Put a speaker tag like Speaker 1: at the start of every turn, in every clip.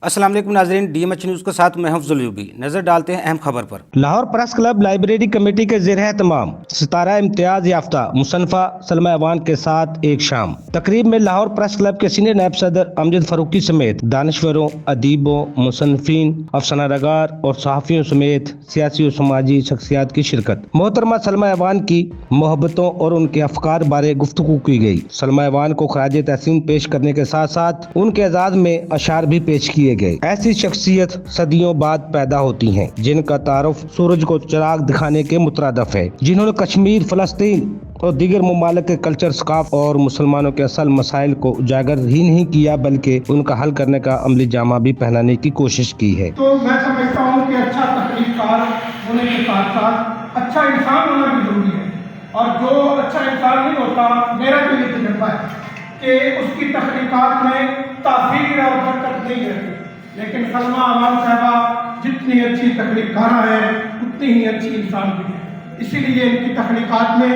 Speaker 1: السلام علیکم ناظرین، ڈی ایم ایچ نیوز کے ساتھ میں حفظ العیوبی نظر ڈالتے ہیں اہم خبر پر۔ Lahore press club library committee کے زیر اہتمام ستارہ امتیاز یافتہ مصنفہ سلمہ ایوان کے ساتھ ایک شام تقریب میں لاہور پریس کلب کے سینئر نائب صدر امجد فاروقی سمیت دانشوروں، ادیبوں، مصنفین، افسانہ نگار اور صحافیوں سمیت سیاسی و سماجی شخصیات کی شرکت۔ محترمہ سلمہ ایوان کی محبتوں اور ان کے افکار بارے گفتگو کی گئی۔ سلمہ ایوان کو خراج تحسین پیش کرنے کے ساتھ ساتھ ان کے اعزاز میں اشعار بھی پیش کیے گئے۔ ایسی شخصیت صدیوں بعد پیدا ہوتی ہیں جن کا تعارف سورج کو چراغ دکھانے کے مترادف ہے، جنہوں نے کشمیر، فلسطین اور دیگر ممالک کے کلچر، ثقافت اور مسلمانوں کے اصل مسائل کو اجاگر ہی نہیں کیا بلکہ ان کا حل کرنے کا عملی جامہ بھی پہنانے کی کوشش کی ہے۔
Speaker 2: تو میں سمجھتا ہوں کہ اچھا تحریر کار ہونے کے ساتھ ساتھ اچھا انسان ہونا بھی ضروری ہے، اور جو اچھا انسان نہیں ہوتا، میرا بھی یہ تجربہ ہے کہ اس کی تحقیقات میں تاثیر اور برکت نہیں رہتی۔ لیکن سلمہ ایوان صاحبہ جتنی اچھی تحریر کارہ ہے اتنی ہی اچھی انسان بھی ہے، اسی لیے ان کی تحقیقات میں،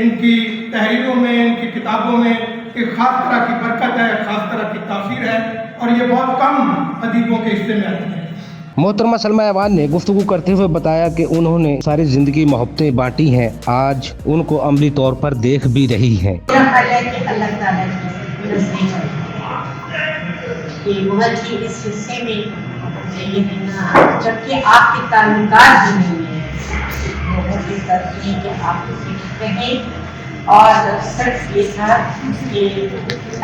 Speaker 2: ان کی تحریروں میں، ان کی کتابوں میں ایک خاص طرح کی برکت ہے، خاص طرح کی تاثیر ہے، اور یہ بہت کم ادیبوں کے حصے میں آتی ہے۔
Speaker 1: محترمہ سلمہ ایوان نے گفتگو کرتے ہوئے بتایا کہ انہوں نے ساری زندگی محبتیں بانٹی ہیں، آج ان کو عملی طور پر دیکھ بھی رہی ہیں۔
Speaker 3: اللہ تعالیٰ کی محبت کی اس حصے میں جبکہ آپ کے تعلقات بھی نہیں ہیں، محبت کی ترقی کہ آپ کو کہیں، اور صرف یہ تھا کہ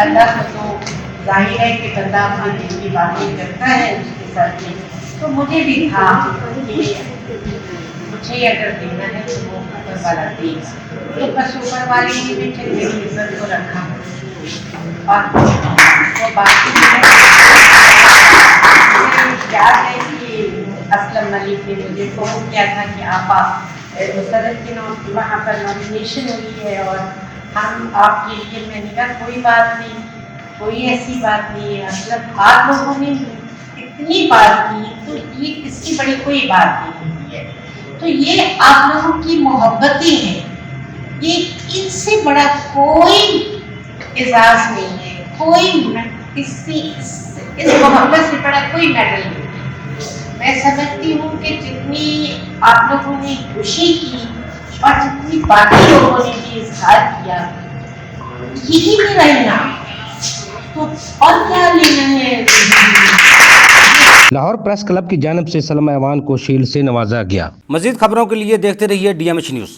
Speaker 3: اللہ کو تو ظاہر ہے کہ بندہ اپنے دل کی باتیں کرتا ہے اس کے ساتھ میں، تو مجھے بھی تھا کہ مجھے اگر دینا ہے تو وہ اوپر والا دے، تو بس اوپر والی نے میری عزت کو رکھا، اور وہ باقی یاد ہے کہ اسلم ملک نے مجھے فون کیا تھا کہ آپا مسرت کے وہاں پر نامینیشن ہوئی ہے اور ہم آپ کے لیے، میں نے کہا کوئی بات نہیں، کوئی ایسی بات نہیں ہے، مطلب آپ لوگوں نے اتنی بات کی تو یہ اس کی بڑی کوئی بات نہیں ہوئی ہے، تو یہ آپ لوگوں کی محبتیں ہیں، یہ ان سے بڑا کوئی اعزاز نہیں ہے، کوئی اس محبت سے بڑا کوئی میڈل نہیں ہے۔ میں سمجھتی ہوں کہ جتنی آپ لوگوں نے خوشی کی اور جتنی باقی لوگوں نے بھی اظہار کیا، یہی میرا انعام، تو اور کیا لینا ہے۔
Speaker 1: لاہور پریس کلب کی جانب سے سلمہ ایوان کو شیلڈ سے نوازا گیا۔ مزید خبروں کے لیے دیکھتے رہیے ڈی ایم ایچ نیوز۔